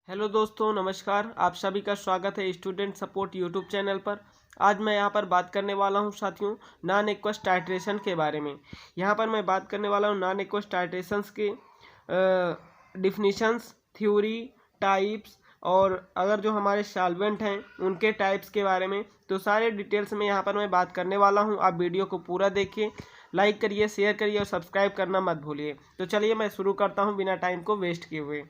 Hello दोस्तों, नमस्कार। आप सभी का स्वागत है स्टूडेंट सपोर्ट यूट्यूब चैनल पर। आज मैं यहाँ पर बात करने वाला हूँ साथियों नॉन एक्वस टाइट्रेशन के बारे में। यहाँ पर मैं बात करने वाला हूँ नॉन एक्वस टाइट्रेशंस के डिफिनीशंस, थ्योरी, टाइप्स और अगर जो हमारे सॉल्वेंट हैं उनके टाइप्स के बारे में। तो सारे डिटेल्स में यहाँ पर मैं बात करने वाला हूँ। आप वीडियो को पूरा देखिए, लाइक करिए, शेयर करिए और सब्सक्राइब करना मत भूलिए। तो चलिए मैं शुरू करता हूँ बिना टाइम को वेस्ट किए हुए।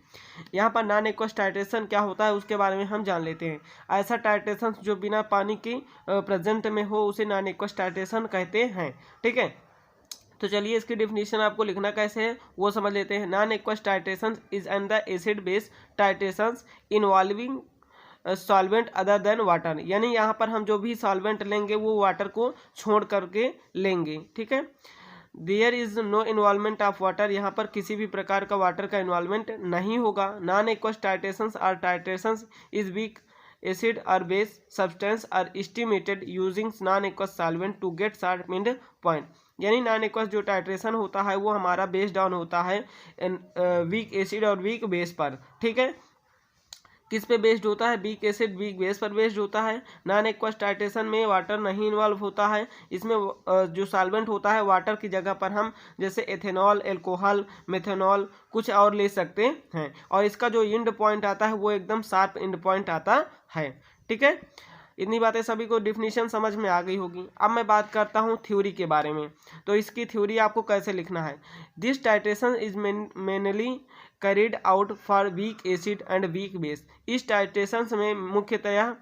यहाँ पर नॉन एक्वस टाइट्रेशन क्या होता है उसके बारे में हम जान लेते हैं। ऐसा टाइट्रेशन जो बिना पानी की प्रेजेंट में हो उसे नॉन एक्वस टाइट्रेशन कहते हैं। ठीक है, तो चलिए इसकी डिफिनीशन आपको लिखना कैसे है वो समझ लेते हैं। Non aqueous titration is an the acid base titration involving solvent other than water, यानी यहाँ पर हम जो भी सॉल्वेंट लेंगे वो वाटर को छोड़ करके लेंगे। ठीक है, there is no involvement of water, यहाँ पर किसी भी प्रकार का वाटर का इन्वॉल्वमेंट नहीं होगा। Non aqueous titrations are titrations is weak acid और base substance are estimated using non aqueous solvent to get sharp mid point, यानी नॉन एक्वस जो टाइट्रेशन होता है वो हमारा बेस डाउन होता है वीक एसिड और वीक बेस पर। ठीक है, किस पे बेस्ड होता है? वीक एसिड वीक बेस पर बेस्ड होता है। नॉन एक्वस टाइट्रेशन में वाटर नहीं इन्वॉल्व होता है। इसमें जो सॉल्वेंट होता है वाटर की जगह पर हम जैसे एथेनॉल, एल्कोहल, मेथेनॉल कुछ और ले सकते हैं और इसका जो इंड पॉइंट आता है वो एकदम शार्प इंड पॉइंट आता है। ठीक है, इतनी बातें सभी को डिफिनीशन समझ में आ गई होगी। अब मैं बात करता हूँ थ्योरी के बारे में। तो इसकी थ्योरी आपको कैसे लिखना है। This titration is mainly carried out for weak acid and weak base. इस टाइट्रेशन में मुख्यतया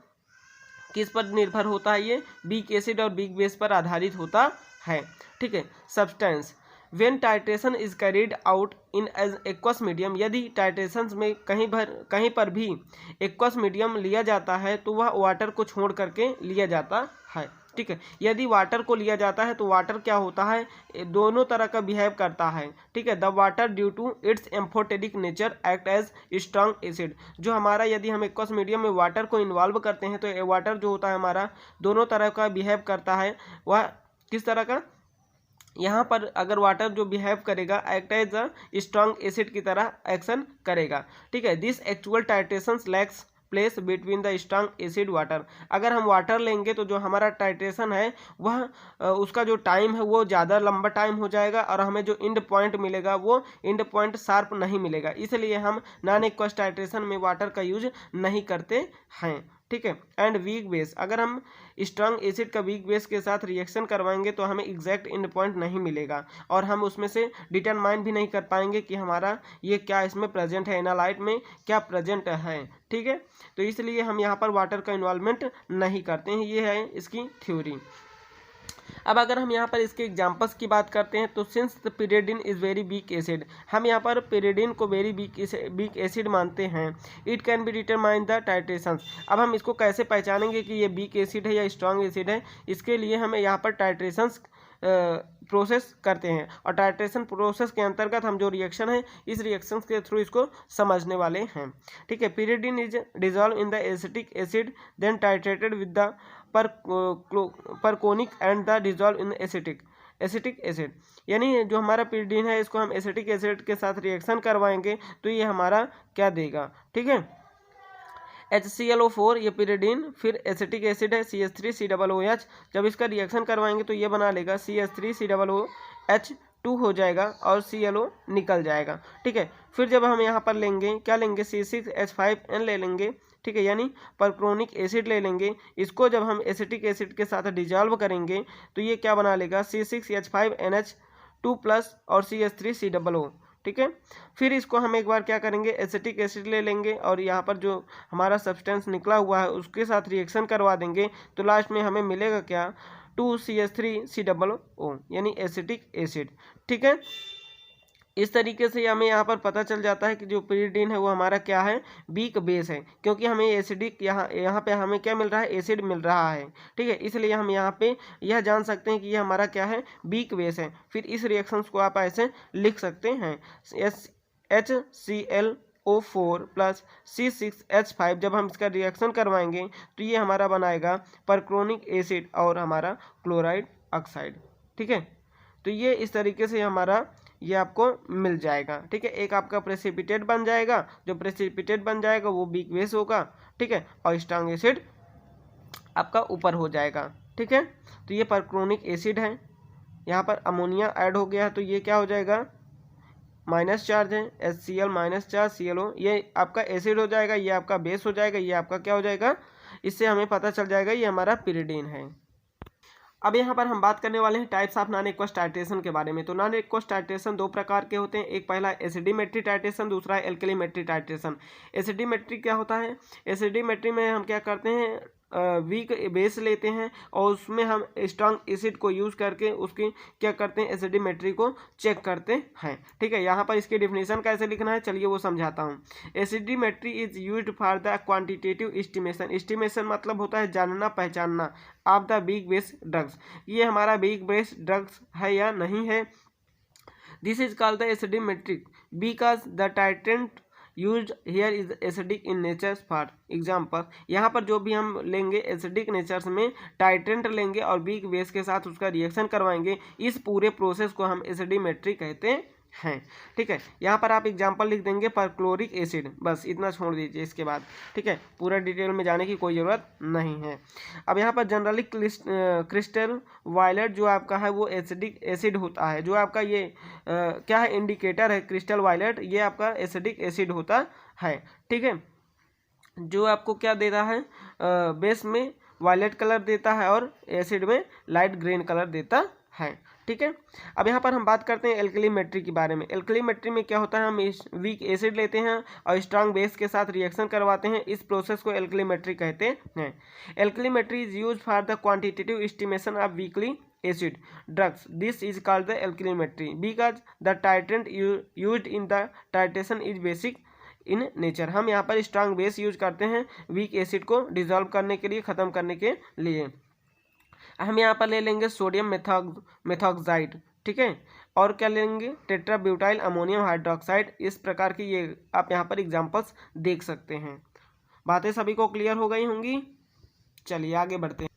किस पर निर्भर होता है? ये वीक एसिड और वीक बेस पर आधारित होता है। ठीक है, substance when titration is carried out in as aqueous medium, यदि टाइट्रेशन में कहीं पर भी एक्वस मीडियम लिया जाता है तो वह वाटर को छोड़ करके लिया जाता है। ठीक है, यदि वाटर को लिया जाता है तो वाटर क्या होता है? दोनों तरह का बिहेव करता है। ठीक है, the water due to its amphoteric nature act as strong acid. जो हमारा यदि हम एक्वस मीडियम में वाटर को इन्वॉल्व करते हैं तो वाटर जो होता है हमारा दोनों तरह का बिहेव करता है। वह किस तरह का? यहाँ पर अगर वाटर जो बिहेव करेगा act as a strong acid की तरह एक्शन करेगा। ठीक है, this actual titration lacks place between the strong acid water. अगर हम वाटर लेंगे तो जो हमारा टाइट्रेशन है वह उसका जो टाइम है वो ज़्यादा लंबा टाइम हो जाएगा और हमें जो इंड पॉइंट मिलेगा वो इंड पॉइंट शार्प नहीं मिलेगा। इसलिए हम नॉन एक्वस टाइट्रेशन में वाटर का यूज नहीं करते हैं। ठीक है, एंड वीक बेस, अगर हम स्ट्रॉन्ग एसिड का वीक बेस के साथ रिएक्शन करवाएंगे तो हमें एग्जैक्ट इंड पॉइंट नहीं मिलेगा और हम उसमें से डिटरमाइन भी नहीं कर पाएंगे कि हमारा ये क्या इसमें प्रेजेंट है, एनालाइट में क्या प्रेजेंट है। ठीक है, तो इसलिए हम यहाँ पर वाटर का इन्वॉल्वमेंट नहीं करते हैं। ये है इसकी थ्योरी। अब अगर हम यहाँ पर इसके एग्जांपल्स की बात करते हैं तो since the pyridine is very weak acid, हम यहाँ पर पिरिडिन को वेरी वीक एसिड मानते हैं। It can be determine the titration. अब हम इसको कैसे पहचानेंगे कि ये वीक एसिड है या स्ट्रॉन्ग एसिड है? इसके लिए हमें यहाँ पर टाइट्रेशन प्रोसेस करते हैं और टाइट्रेशन प्रोसेस के अंतर्गत हम जो रिएक्शन है इस रिएक्शन के थ्रू इसको समझने वाले हैं। ठीक है, pyridine is dissolve in the acetic acid then titrated with the perchloric and the dissolve in acetic acid, यानी जो हमारा पिरिडिन है इसको हम एसिटिक एसिड के साथ रिएक्शन करवाएंगे तो ये हमारा क्या देगा? ठीक है, HClO4 ये पिरिडिन, फिर एसिटिक एसिड है CH3COOH। जब इसका रिएक्शन करवाएंगे तो ये बना लेगा CH3COOH2 हो जाएगा और ClO निकल जाएगा। ठीक है, फिर जब हम यहाँ पर लेंगे क्या लेंगे? C6H5N ले लेंगे। ठीक है, यानी परक्लोनिक एसिड ले लेंगे। इसको जब हम एसिटिक एसिड के साथ डिजॉल्व करेंगे तो ये क्या बना लेगा? C6H5NH2+ और CH3COO। ठीक है, फिर इसको हम एक बार क्या करेंगे? एसिटिक एसिड ले लेंगे और यहाँ पर जो हमारा सब्सटेंस निकला हुआ है उसके साथ रिएक्शन करवा देंगे तो लास्ट में हमें मिलेगा क्या? 2CH3COO यानी एसिटिक एसिड। ठीक है, इस तरीके से हमें यहाँ पर पता चल जाता है कि जो पिरिडिन है वो हमारा क्या है? वीक बेस है, क्योंकि हमें एसिडिक यहाँ पे हमें क्या मिल रहा है? एसिड मिल रहा है। ठीक है, इसलिए हम यहाँ पे यह जान सकते हैं कि ये हमारा क्या है? वीक बेस है। फिर इस रिएक्शंस को आप ऐसे लिख सकते हैं HClO4 प्लस C6H5। जब हम इसका रिएक्शन करवाएंगे तो ये हमारा बनाएगा परक्लोनिक एसिड और हमारा क्लोराइड ऑक्साइड। ठीक है, तो ये इस तरीके से हमारा ये आपको मिल जाएगा। ठीक है, एक आपका प्रेसिपिटेट बन जाएगा, जो प्रेसिपिटेट बन जाएगा वो वीक बेस होगा। ठीक है, और स्ट्रॉन्ग एसिड आपका ऊपर हो जाएगा। ठीक है, तो ये परक्लोनिक एसिड है। यहाँ पर अमोनिया ऐड हो गया है तो ये क्या हो जाएगा, माइनस चार्ज है, HCl माइनस चार्ज ClO, ये आपका एसिड हो जाएगा, ये आपका बेस हो जाएगा, ये आपका क्या हो जाएगा, इससे हमें पता चल जाएगा ये हमारा पिरिडीन है। अब यहाँ पर हम बात करने वाले हैं types of non aqueous titration के बारे में। तो नॉन एक्वस टाइट्रेशन दो प्रकार के होते हैं, एक पहला एसिडिमेट्री टाइट्रेशन, दूसरा है एल्कलीमेट्री टाइट्रेशन। एसिडिमेट्री क्या होता है, एसिडिमेट्री में हम क्या करते हैं, वीक बेस लेते हैं और उसमें हम स्ट्रॉन्ग एसिड को यूज़ करके उसकी क्या करते हैं, एसिडिमेट्री को चेक करते हैं। ठीक है, यहाँ पर इसकी डिफिनेशन कैसे लिखना है चलिए वो समझाता हूँ। Acidimetry is used for the quantitative estimation. Estimation मतलब होता है जानना पहचानना of the weak base drugs, ये हमारा वीक बेस ड्रग्स है या नहीं है। This is called the acidimetric because the titrant use here is acidic in nature. For example, यहाँ पर जो भी हम लेंगे एसिडिक नेचर्स में टाइट्रेंट लेंगे और वीक बेस के साथ उसका रिएक्शन करवाएंगे, इस पूरे प्रोसेस को हम एसिडिमेट्री कहते हैं। ठीक है, यहाँ पर आप एग्जांपल लिख देंगे परक्लोरिक एसिड, बस इतना छोड़ दीजिए इसके बाद। ठीक है, पूरा डिटेल में जाने की कोई ज़रूरत नहीं है। अब यहाँ पर जनरली क्रिस्टल वायलेट जो आपका है वो एसिडिक एसिड होता है, जो आपका ये क्या है इंडिकेटर है क्रिस्टल वायलेट, ये आपका एसिडिक एसिड होता है। ठीक है, जो आपको क्या देता है, बेस में वायलेट कलर देता है और एसिड में लाइट ग्रीन कलर देता है। ठीक है, अब यहाँ पर हम बात करते हैं एल्कलीमेट्री के बारे में। एल्कलीमेट्री में क्या होता है, हम इस वीक एसिड लेते हैं और स्ट्रांग बेस के साथ रिएक्शन करवाते हैं, इस प्रोसेस को एल्कलीमेट्री कहते हैं। Alkalimetry is use for the quantitative estimation of weakly acid drugs. This is called the alkalimetry because the titrant used in the titration is basic in nature. हम यहाँ पर स्ट्रांग बेस यूज करते हैं weak acid को dissolve करने के लिए, ख़त्म करने के लिए। हम यहाँ पर ले लेंगे सोडियम मेथॉक्साइड। ठीक है, और क्या लेंगे, टेट्राब्यूटाइल अमोनियम हाइड्रोक्साइड। इस प्रकार की ये आप यहाँ पर एग्जांपल्स देख सकते हैं। बातें सभी को क्लियर हो गई होंगी। चलिए आगे बढ़ते हैं।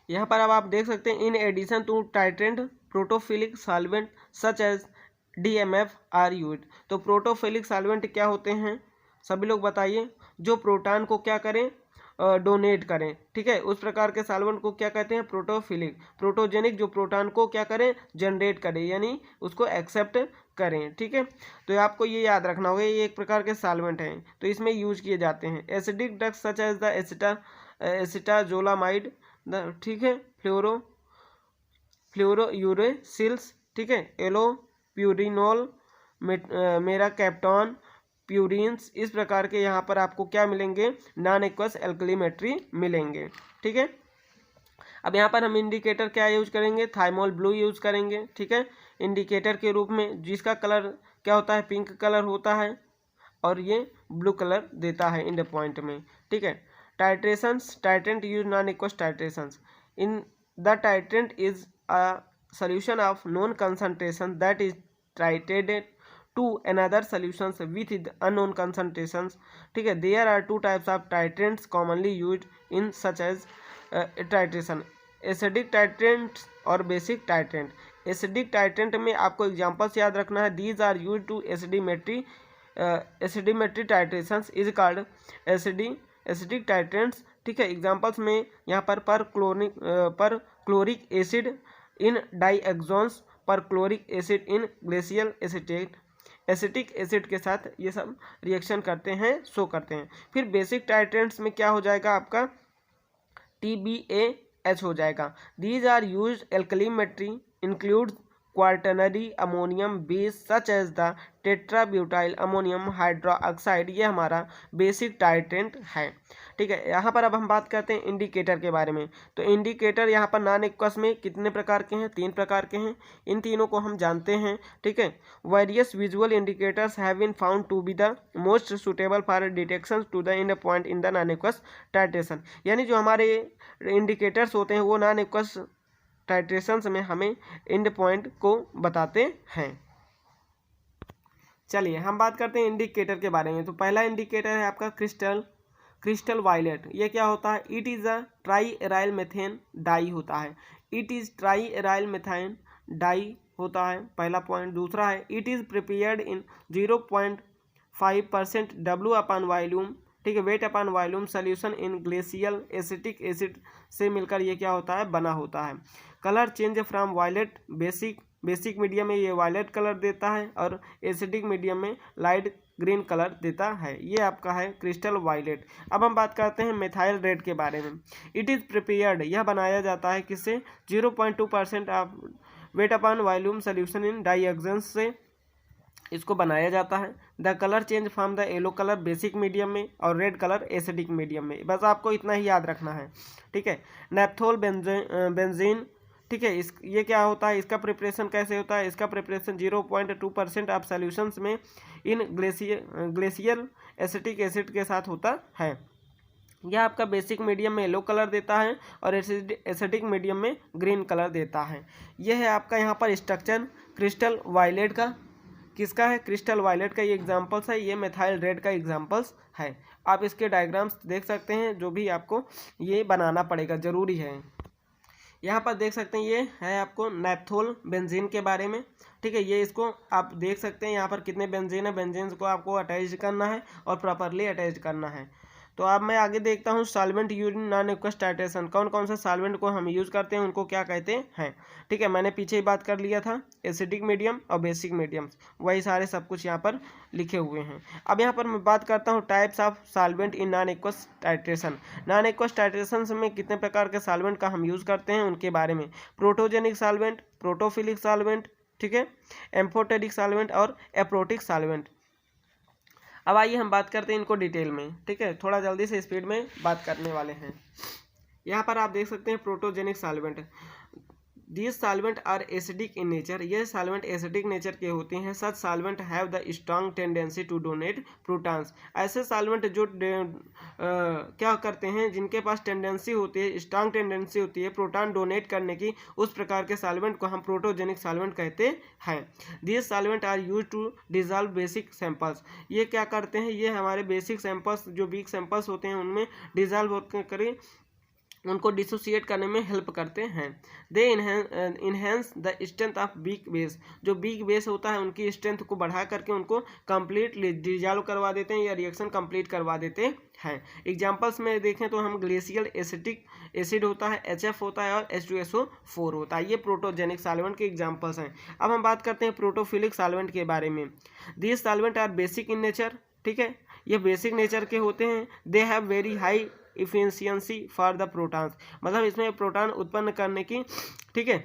यहाँ पर अब आप देख सकते हैं, in addition to titrant protophilic solvent such as DMF are used. तो प्रोटोफिलिक सॉल्वेंट क्या होते हैं, सभी लोग बताइए। जो प्रोटॉन को क्या करें, डोनेट करें। ठीक है, उस प्रकार के सॉल्वेंट को क्या कहते हैं, प्रोटोफिलिक। प्रोटोजेनिक जो प्रोटॉन को क्या करें, जनरेट करें, यानी उसको एक्सेप्ट करें। ठीक है, तो आपको ये याद रखना होगा, ये एक प्रकार के सॉल्वेंट हैं तो इसमें यूज किए जाते हैं। Acidic drugs such as the acetazolamide, ठीक है, फ्लोरोयूरेसिल्स, ठीक है, एलोप्यूरिनोल, मेराकैप्टॉन, प्यूरिन्स, इस प्रकार के यहाँ पर आपको क्या मिलेंगे, नॉन एक्वस एल्कलीमेट्री मिलेंगे। ठीक है, अब यहाँ पर हम इंडिकेटर क्या यूज करेंगे, थाइमोल ब्लू यूज करेंगे। ठीक है, इंडिकेटर के रूप में, जिसका कलर क्या होता है, पिंक कलर होता है और ये ब्लू कलर देता है इन द पॉइंट में। ठीक है, titrations, titrant use non aqueous titrations. In the titrant is a solution of known concentration that is titrated to another solutions with unknown concentrations. ठीक है, there are two types of titrants commonly used in such as titration, acidic titrants और basic titrant. acidic titrant में आपको examples याद रखना है, these are used to acidimetry titrations is called acidic titrants. ठीक है, एग्जाम्पल्स में यहाँ पर chloric acid in dioxanes, perchloric acid in glacial acetate, acetic acid के साथ ये सब रिएक्शन करते हैं, शो करते हैं। फिर बेसिक टाइट्रेंट्स में क्या हो जाएगा आपका, TBAH हो जाएगा। These are used alkalimetry include quaternary ammonium base such as the tetrabutyl ammonium hydroxide, ये हमारा बेसिक टाइट्रेंट है। ठीक है, यहाँ पर अब हम बात करते हैं इंडिकेटर के बारे में। तो इंडिकेटर यहाँ पर नॉन एक्वस में कितने प्रकार के हैं, 3 प्रकार के हैं। इन तीनों को हम जानते हैं। ठीक है, various visual indicators have been found to be the most suitable for detection to the end point in the non aqueous titration. यानी जो हमारे इंडिकेटर्स होते हैं वो नॉन एक्वस टाइट्रेशंस में हमें एंड पॉइंट को बताते हैं। चलिए हम बात करते हैं इंडिकेटर के बारे में। तो पहला इंडिकेटर है आपका क्रिस्टल वायलेट। ये क्या होता है, it is a triaryl methane dye होता है। It is triaryl methane dye होता है, पहला पॉइंट। दूसरा है it is prepared in 0.5% W upon volume, ठीक है, weight upon volume solution in glacial acetic acid से मिलकर ये क्या होता है, बना होता है। Colour change from violet basic medium में ये वायलेट कलर देता है और एसिडिक मीडियम में लाइट ग्रीन कलर देता है। ये आपका है क्रिस्टल वायलेट। अब हम बात करते हैं मेथाइल रेड के बारे में। इट इज़ प्रिपेयर्ड, यह बनाया जाता है किससे, 0.2% of weight upon volume solution in dioxane से इसको बनाया जाता है। The colour change from the yellow colour basic medium में और रेड कलर एसिडिक मीडियम में। बस आपको इतना ही याद रखना है, ठीक है। नेप्थोल बेंजीन, ठीक है, ये क्या होता है, इसका प्रिपरेशन कैसे होता है, इसका प्रिपरेशन 0.2% ऑफ सॉल्यूशंस में इन ग्लेशियल एसिटिक एसिड के साथ होता है। यह आपका बेसिक मीडियम में येलो कलर देता है और एसिडिक मीडियम में ग्रीन कलर देता है। यह है आपका यहाँ पर स्ट्रक्चर क्रिस्टल वायलेट का। किसका है, क्रिस्टल वायलेट का ये एग्जांपल्स है, ये मेथाइल रेड का एग्जांपल्स है। आप इसके डायग्राम्स देख सकते हैं, जो भी आपको ये बनाना पड़ेगा, ज़रूरी है। यहाँ पर देख सकते हैं ये है आपको नेप्थोल बेंजीन के बारे में, ठीक है। ये इसको आप देख सकते हैं यहाँ पर कितने बेंजीन है, बेंजीन को आपको अटैच करना है और प्रॉपरली अटैच करना है। तो अब मैं आगे देखता हूँ solvent use in non aqueous titration, कौन कौन सा सॉल्वेंट को हम यूज़ करते हैं, उनको क्या कहते हैं, ठीक है। मैंने पीछे ही बात कर लिया था, एसिडिक मीडियम और बेसिक मीडियम, वही सारे सब कुछ यहाँ पर लिखे हुए हैं। अब यहाँ पर मैं बात करता हूँ types of solvent in non aqueous titration. Non aqueous titration में कितने प्रकार के सॉल्वेंट का हम यूज़ करते हैं उनके बारे में। प्रोटोजेनिक सॉल्वेंट, प्रोटोफिलिक सॉल्वेंट, ठीक है, एम्फोटेरिक सॉल्वेंट और एप्रोटिक सॉल्वेंट। अब आइए हम बात करते हैं इनको डिटेल में, ठीक है, थोड़ा जल्दी से स्पीड में बात करने वाले हैं। यहाँ पर आप देख सकते हैं protogenic solvent. These solvent are acidic in nature, ये सॉल्वेंट एसिडिक नेचर के होते हैं। Such solvent have the strong tendency to donate protons, ऐसे सॉल्वेंट जो क्या करते हैं, जिनके पास टेंडेंसी होती है, स्ट्रांग टेंडेंसी होती है प्रोटॉन डोनेट करने की, उस प्रकार के सॉल्वेंट को हम प्रोटोजेनिक सॉल्वेंट कहते हैं। These solvent are use to dissolve basic samples, ये क्या करते हैं, ये हमारे बेसिक सैंपल्स जो वीक सैंपल्स होते हैं उनमें डिजॉल्व करें, उनको डिसोसिएट करने में हेल्प करते हैं। They enhance the strength of weak base, जो वीक बेस होता है उनकी स्ट्रेंथ को बढ़ा करके उनको कंप्लीटली डिजॉल्व करवा देते हैं या रिएक्शन कंप्लीट करवा देते हैं। एग्जांपल्स में देखें तो हम ग्लेशियल एसिटिक एसिड होता है, HF होता है और H2SO4 होता है। ये प्रोटोजेनिक सॉल्वेंट के एग्जांपल्स हैं। अब हम बात करते हैं प्रोटोफिलिक सॉल्वेंट के बारे में। These solvent are basic in nature, ठीक है, ये बेसिक नेचर के होते हैं। They have very high efficiency for the protons, मतलब इसमें प्रोटॉन उत्पन्न करने की, ठीक है,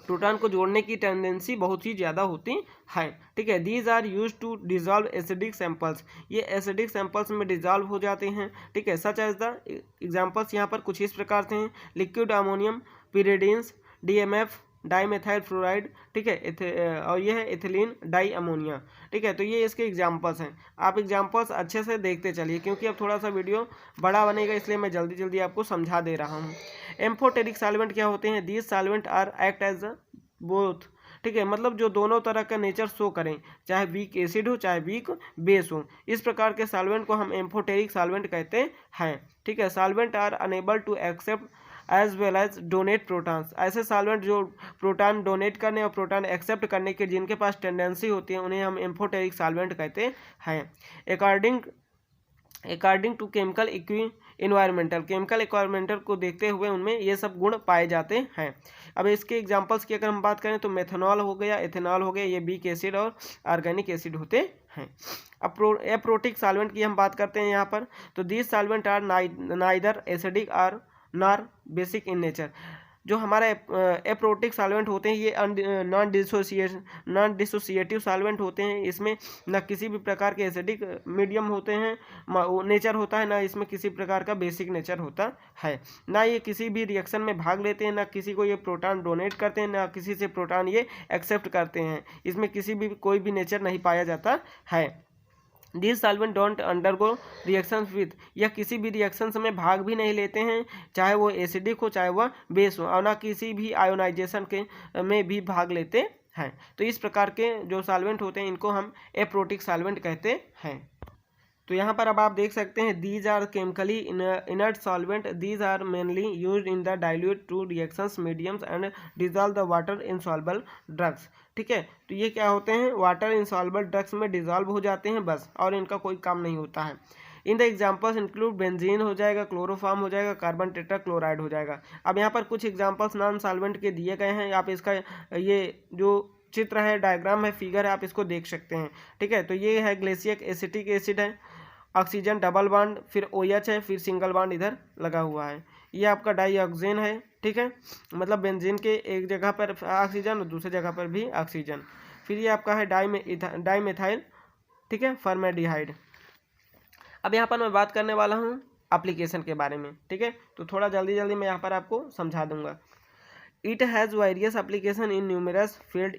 प्रोटॉन को जोड़ने की टेंडेंसी बहुत ही ज़्यादा होती है, ठीक है। These are use to dissolve acidic samples, ये एसिडिक सैंपल्स में डिजॉल्व हो जाते हैं, ठीक है। सच एज द एग्जांपल्स यहाँ पर कुछ इस प्रकार से हैं, liquid ammonium pyridines, DMF dimethyl fluoride, ठीक है, और ये है एथिलीन डाई अमोनिया, ठीक है। तो ये इसके एग्जांपल्स हैं। आप एग्जांपल्स अच्छे से देखते चलिए, क्योंकि अब थोड़ा सा वीडियो बड़ा बनेगा, इसलिए मैं जल्दी जल्दी आपको समझा दे रहा हूँ। एम्फोटेरिक सॉल्वेंट क्या होते हैं, these solvent are act as both, ठीक है, मतलब जो दोनों तरह का नेचर शो करें, चाहे वीक एसिड हो चाहे वीक बेस हो, इस प्रकार के सॉल्वेंट को हम एम्फोटेरिक सॉल्वेंट कहते हैं, ठीक है। Solvent are unable to accept as well as donate protons, ऐसे सॉल्वेंट जो प्रोटॉन डोनेट करने और प्रोटॉन एक्सेप्ट करने के जिनके पास टेंडेंसी होती है उन्हें हम एम्फोटेरिक सॉल्वेंट कहते हैं। अकॉर्डिंग टू केमिकल इन्वायरमेंटल को देखते हुए उनमें ये सब गुण पाए जाते हैं। अब इसके एग्जांपल्स की अगर हम बात करें तो मेथनॉल हो गया, एथेनॉल हो गया, ये वीक एसिड और ऑर्गेनिक एसिड होते हैं। अब एप्रोटिक सॉल्वेंट की हम बात करते हैं यहाँ पर, तो these solvent are neither acidic or nor basic in nature. जो हमारा एप्रोटिक सॉल्वेंट होते हैं ये नॉन डिसोसिएटिव सॉल्वेंट होते हैं, इसमें न किसी भी प्रकार के एसिडिक मीडियम होते हैं नेचर होता है, ना इसमें किसी प्रकार का बेसिक नेचर होता है, ना ये किसी भी रिएक्शन में भाग लेते हैं, ना किसी को ये प्रोटॉन डोनेट करते हैं, ना किसी से प्रोटॉन ये एक्सेप्ट करते हैं, इसमें किसी भी कोई भी नेचर नहीं पाया जाता है। This solvent don't undergo reaction with, यह किसी भी रिएक्शंस में भाग भी नहीं लेते हैं, चाहे वो एसिडिक हो चाहे वह बेस हो, और ना किसी भी आयोनाइजेशन के में भी भाग लेते हैं। तो इस प्रकार के जो सॉल्वेंट होते हैं इनको हम एप्रोटिक सॉल्वेंट कहते हैं। तो यहाँ पर अब आप देख सकते हैं these are chemically inert solvent, these are mainly used in the dilute to reactions mediums and dissolve the water insoluble drugs. ठीक है, तो ये क्या होते हैं, वाटर इनसॉल्युबल ड्रग्स में डिजॉल्व हो जाते हैं बस, और इनका कोई काम नहीं होता है। In the examples include benzene हो जाएगा, क्लोरोफॉर्म हो जाएगा, कार्बन टेट्राक्लोराइड हो जाएगा। अब यहाँ पर कुछ एग्जाम्पल्स नॉन सॉल्वेंट के दिए गए हैं, आप इसका ये जो चित्र है, डायग्राम है, फिगर है, आप इसको देख सकते हैं। ठीक है, तो ये है ग्लेशियक एसिटिक एसिड है, ऑक्सीजन डबल बॉन्ड, फिर OH है, फिर सिंगल बॉन्ड इधर लगा हुआ है। ये आपका डाइऑक्सिन है। ठीक है, मतलब बेंजीन के एक जगह पर ऑक्सीजन और दूसरी जगह पर भी ऑक्सीजन। फिर ये आपका है डाइमेथाइल, ठीक है, फॉर्मेल्डिहाइड। अब यहाँ पर मैं बात करने वाला हूँ एप्लीकेशन के बारे में। ठीक है, तो थोड़ा जल्दी जल्दी मैं यहाँ पर आपको समझा दूंगा। It has various application in numerous field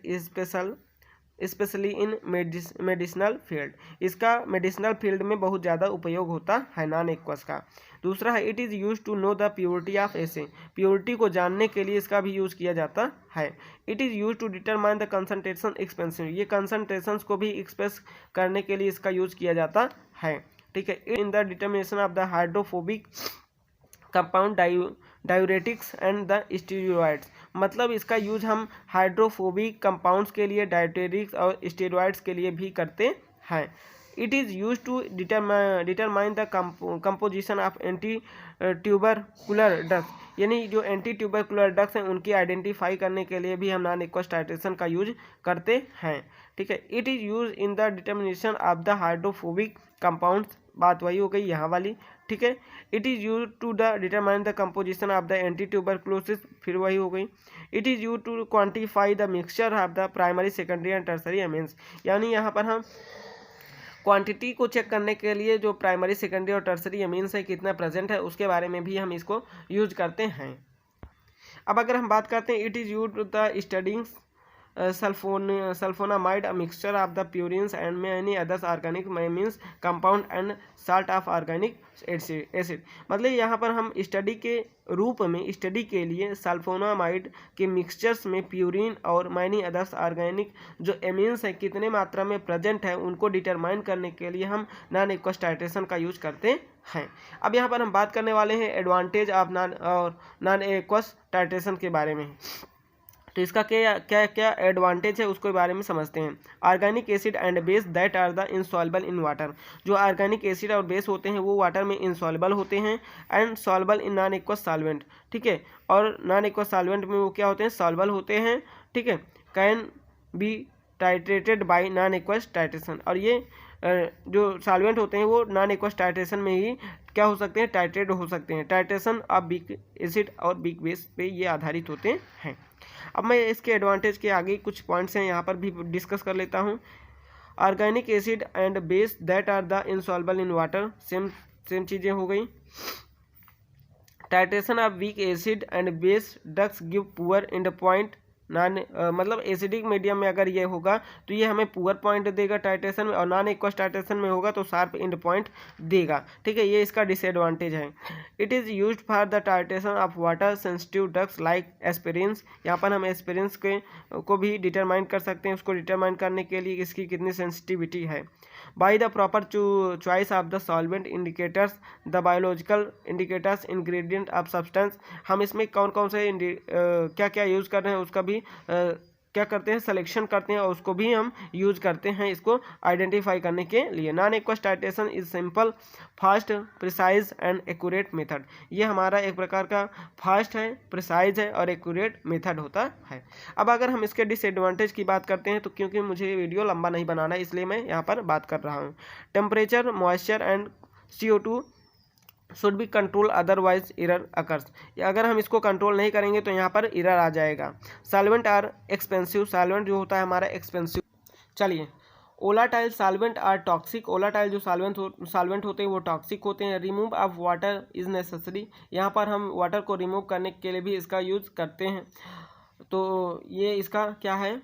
specially in medicinal field. इसका मेडिसिनल फील्ड में बहुत ज़्यादा उपयोग होता है नॉन एक्वस का। दूसरा है it is use to know the purity of assay, purity को जानने के लिए इसका भी यूज़ किया जाता है। It is use to determine the concentration expensive, ये कंसनट्रेशंस को भी एक्सप्रेस करने के लिए इसका यूज़ किया जाता है। ठीक है, इन the determination of the hydrophobic compound diuretics and the steroids, मतलब इसका यूज हम हाइड्रोफोबिक कंपाउंड्स के लिए, डायूरेटिक्स और स्टेरॉइड्स के लिए भी करते हैं। It is use to determine the composition of anti tubercular drugs, यानी जो एंटी ट्यूबरकुलर ड्रग्स हैं उनकी आइडेंटिफाई करने के लिए भी हम नॉन एक्वस टाइट्रेशन का यूज करते हैं। ठीक है, it is use in the determination of the hydrophobic compounds, बात वही हो गई यहाँ वाली। ठीक है, it is use to the determine the composition of the anti tuberculosis, फिर वही हो गई। It is use to quantify the mixture of the primary secondary and tertiary amines, यानी यहाँ पर हम क्वांटिटी को चेक करने के लिए जो प्राइमरी सेकेंडरी और टर्सरी एमिन्स है कितना प्रेजेंट है उसके बारे में भी हम इसको यूज करते हैं। अब अगर हम बात करते हैं it is use to the studying sulfonamide, a mixture of the purines and many others organic means compound and salt of organic acid, मतलब यहाँ पर हम स्टडी के रूप में, स्टडी के लिए सल्फोनामाइड के मिक्सचर्स में प्यूरिन और मैनी अदर्स ऑर्गेनिक जो एमिन्स हैं कितने मात्रा में प्रेजेंट है उनको डिटरमाइन करने के लिए हम नॉन एक्वस टाइट्रेशन का यूज करते हैं। अब यहाँ पर हम बात करने वाले हैं advantage of non aqueous titration के बारे में। तो इसका क्या क्या क्या एडवांटेज है उसके बारे में समझते हैं। Organic acid and base that are the insoluble in water, जो ऑर्गेनिक एसिड और बेस होते हैं वो वाटर में इनसॉल्युबल होते हैं and soluble in non aqueous solvent. ठीक है, और नॉन एक्वस सॉल्वेंट में वो क्या होते हैं, सॉल्युबल होते हैं। ठीक है, can be titrated bye non aqueous titration, और ये जो सॉल्वेंट होते हैं वो नॉन एक्वस टाइट्रेशन में ही क्या हो सकते हैं, टाइट्रेट हो सकते हैं। टाइट्रेशन ऑफ वीक एसिड और वीक बेस पे ये आधारित होते हैं। अब मैं इसके एडवांटेज के आगे कुछ पॉइंट्स हैं यहाँ पर भी डिस्कस कर लेता हूँ। Organic acid and base that are the insoluble in water, same चीज़ें हो गई। Titration of weak acid and base drugs give poor end point मतलब एसिडिक मीडियम में अगर ये होगा तो ये हमें पुअर पॉइंट देगा टाइट्रेशन में, और नॉन एक्वस टाइट्रेशन में होगा तो शार्प एंड पॉइंट देगा। ठीक है, ये इसका डिसएडवांटेज है। It is used for the titration of water sensitive drugs like aspirins, यहाँ पर हम एस्पिरिन्स को भी डिटरमाइन कर सकते हैं, उसको डिटरमाइन करने के लिए इसकी कितनी सेंसिटिविटी है। By the proper choice of the solvent indicators the biological indicators ingredient of substance, हम इसमें कौन कौन से क्या क्या यूज़ कर रहे हैं उसका भी क्या करते हैं, सिलेक्शन करते हैं और उसको भी हम यूज करते हैं इसको आइडेंटिफाई करने के लिए। Non aqueous titration is simple, fast, precise and accurate method, ये हमारा एक प्रकार का फास्ट है, प्रिसाइज है और एक्यूरेट मेथड होता है। अब अगर हम इसके डिसएडवांटेज की बात करते हैं तो क्योंकि मुझे वीडियो लंबा नहीं बनाना है इसलिए मैं यहाँ पर बात कर रहा हूँ। Temperature, moisture and CO2 should be control otherwise error occurs, अगर हम इसको कंट्रोल नहीं करेंगे तो यहाँ पर एरर आ जाएगा। सॉल्वेंट आर एक्सपेंसिव, सॉल्वेंट जो होता है हमारा एक्सपेंसिव। चलिए, ओलाटाइल सॉल्वेंट आर टॉक्सिक, ओलाटाइल जो सॉल्वेंट होते हैं वो टॉक्सिक होते हैं। Remove of water is necessary, यहाँ पर हम वाटर को रिमूव करने के लिए भी इसका यूज़ करते हैं। तो ये इसका क्या है,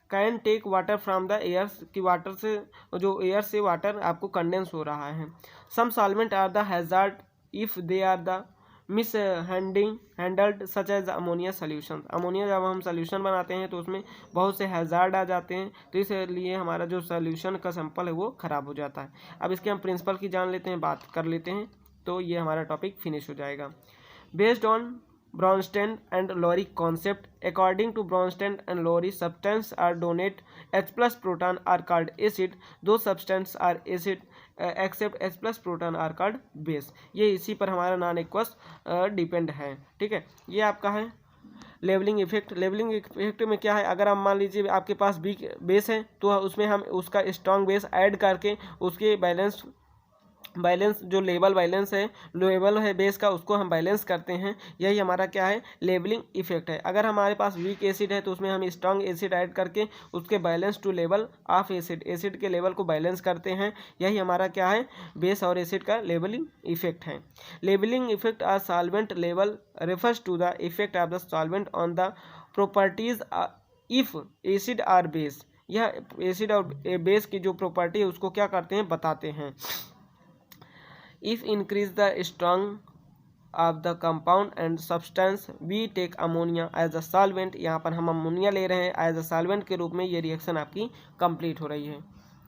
can take water from the air, की वाटर से, जो एयर से वाटर आपको कंडेंस हो रहा है। Some solvent are the hazard if they are the mishandled such as ammonia solution. Ammonia जब हम सोल्यूशन बनाते हैं तो उसमें बहुत से हैजार्ड आ जाते हैं, तो इसलिए हमारा जो सोल्यूशन का सैंपल है वो ख़राब हो जाता है। अब इसके हम प्रिंसिपल की जान लेते हैं, बात कर लेते हैं, तो ये हमारा टॉपिक फिनिश हो जाएगा। Based on Bronsted and Lowry concept, according to Bronsted and Lowry, substances are donate H plus proton are called acid. Those substances are acid except H plus proton are called base. ये इसी पर हमारा non aqueous depend है। ठीक है, ये आपका है लेवलिंग इफेक्ट। लेवलिंग इफेक्ट में क्या है, अगर आप मान लीजिए आपके पास वीक बेस है तो उसमें हम उसका स्ट्रॉन्ग बेस ऐड करके उसके बैलेंस जो लेवल बैलेंस है, लेवल है बेस का, उसको हम बैलेंस करते हैं। यही हमारा क्या है, लेवलिंग इफेक्ट है। अगर हमारे पास वीक एसिड है तो उसमें हम स्ट्रॉन्ग एसिड ऐड करके उसके balance to level of acid के लेवल को बैलेंस करते हैं। यही हमारा क्या है, बेस और एसिड का लेवलिंग इफेक्ट है। Levelling effect or solvent level refers to the effect of the solvent on the properties if acid or base. यह एसिड और बेस की जो प्रॉपर्टी है उसको क्या करते हैं, बताते हैं। If increase the strong of the compound and substance, we take ammonia as a solvent। यहाँ पर हम अमोनिया ले रहे हैं एज अ सॉल्वेंट के रूप में। ये रिएक्शन आपकी कंप्लीट हो रही है।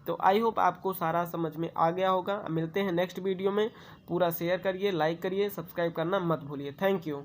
तो आई होप आपको सारा समझ में आ गया होगा। मिलते हैं नेक्स्ट वीडियो में। पूरा शेयर करिए, लाइक करिए, सब्सक्राइब करना मत भूलिए। Thank you.